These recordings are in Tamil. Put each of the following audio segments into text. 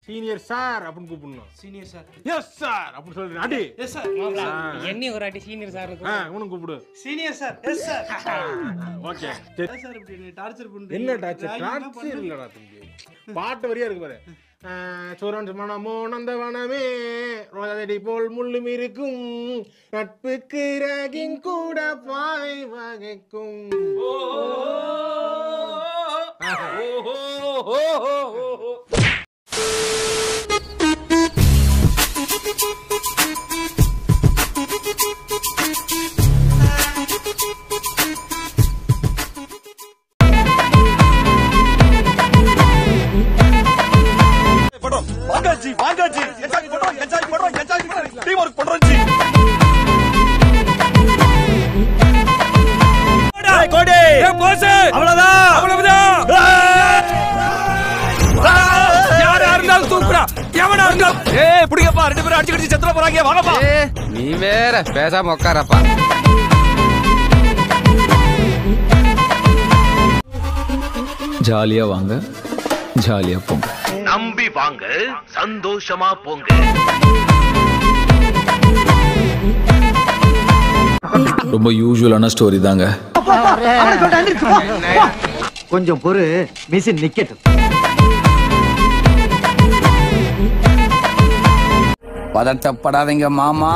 சீனியர் சார் அப்படின்னு கூப்பிடணும். Senior sir. எஸ் சார் அப்படின்னு சொல்றேன். அடி. Yes sir. என்னையும் ஒரு அடி சீனியர் சார் இருக்கு. உனக்கு கூப்பிடு. Senior sir. Yes sir. Okay. Sir இப்படி டார்ச்சர் பண்றீங்க. என்ன டார்ச்சர்? டார்ச்சர் இல்லடா தம்பி. பாட்டு வரியா இருக்கு பாரு. சோரன் மனமோ நந்தவனமே ரோஜாதடி போல் முள்ளும் இருக்கும் நட்புக்கு ராகிங் கூட பாவை வகைக்கும். நீ வேற பேசாம உட்காரப்பா. ஜாலியா வாங்க, ஜாலியா போங்க. நம்பி வாங்க, சந்தோஷமா போங்க. ரொம்ப யூசுவலான ஸ்டோரி தாங்க. கொஞ்சம் பொறு, மிஷின் நிக்கட்டும். பதட்டப்படாதீங்க மாமா.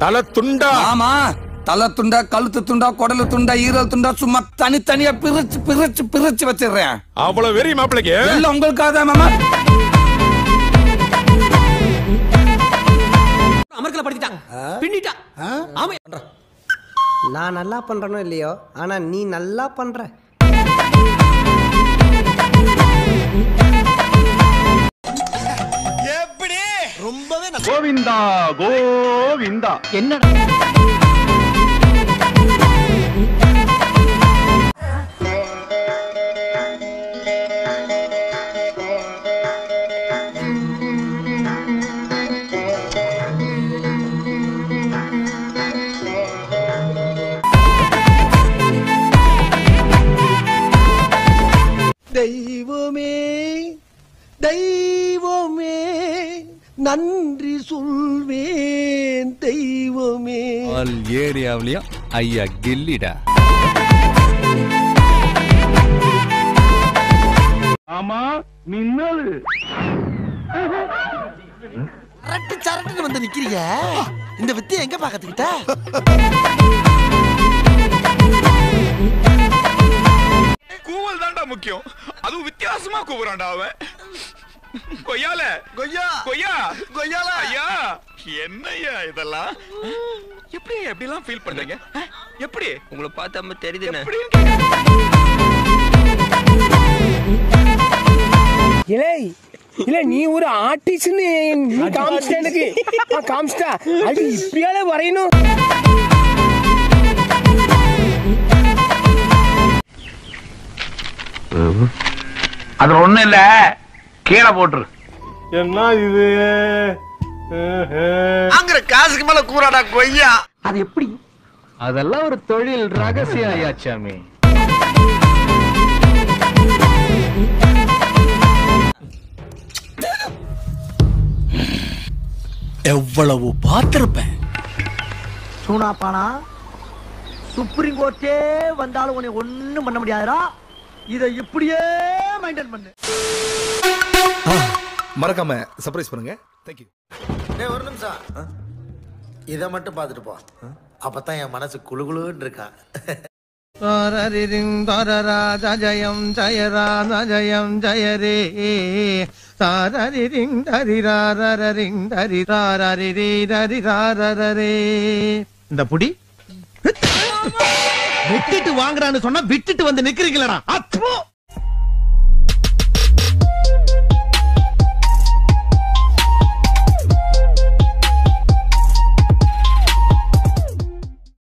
தலை துண்டா மாமா, தலை துண்டா, கழுத்து துண்டா, குடலு துண்டா, ஈரல் துண்டா, சும்மா தனித்தனியா பிரிச்சு பிரிச்சு பிரிச்சு வச்சிடுறேன். அவ்வளவு வெறி மாப்பிளைக்கு எல்லாம் உங்களுக்காக தான் மாமா. அமர்க்கல படுத்திட்டான், பின்னிட்டான். ஆமா, நான் நல்லா பண்றனோ இல்லையோ, ஆனா நீ நல்லா பண்ற. எப்படி? ரொம்பவே கோவிந்தா கோவிந்தா. என்னடா தெய்வமே தெய்வமே நன்றி சொல்வேன் தெய்வமே. ஏரியாவிலயும் ஐயா கில்லிடா. ஆமா மின்னல். அரட்டு சரட்டுன்னு வந்து நிக்கிறீங்க. இந்த வித்தியை எங்க பாக்கத்துக்கிட்ட? கூவல் தான்டா முக்கியம். அதுவும் வித்தியாசமா கூவுறான்டா அவன். கொய்யால கொய்யா கொய்யா கொய்யால. ஐயா என்னய்யா இதெல்லாம்? எப்படி எப்படிலாம் ஃபீல் பண்றீங்க? எப்படி உங்களை பார்த்தா தெரியுதுன்னு. இல்ல நீ ஒரு ஆர்டிஸ்ட்னு நீ காமிச்சிட்ட எனக்கு. காமிச்சிட்டா அது இப்படியால வரையணும். அது ஒண்ணு இல்ல, கீழே போட்டுரு. என்ன இது? அங்கற காசுக்கு மேல கூறாடா கொய்யா. அது எப்படி? அதெல்லாம் ஒரு தொழில் ரகசியம் ஐயாச்சாமி. எவ்வளவு பார்த்திருப்பேன். சூனா பானா சுப்ரீம் கோர்ட்டே வந்தாலும் உன்னை ஒண்ணும் பண்ண முடியாதுடா. இதை இப்படியே மெயின்டைன் பண்ணு. மறக்காம சர்ப்ரைஸ் பண்ணுங்க. Thank you. டேய் ஒரு நிமிஷம். இத மட்டும் பாத்துட்டு போ. அப்பதான் என் மனசு குளுகுளுன்னு இருக்கா. தாரரிரிங் தாரரா ஜயம் ஜயரான ஜயம் ஜயரே தாரரிரிங் தரிராரரிங் தரிராரரிரே தரிராரரே. இந்த புடி விட்டுட்டு வாங்குறான்னு சொன்னா விட்டுட்டு வந்து நிக்கிறீங்களா?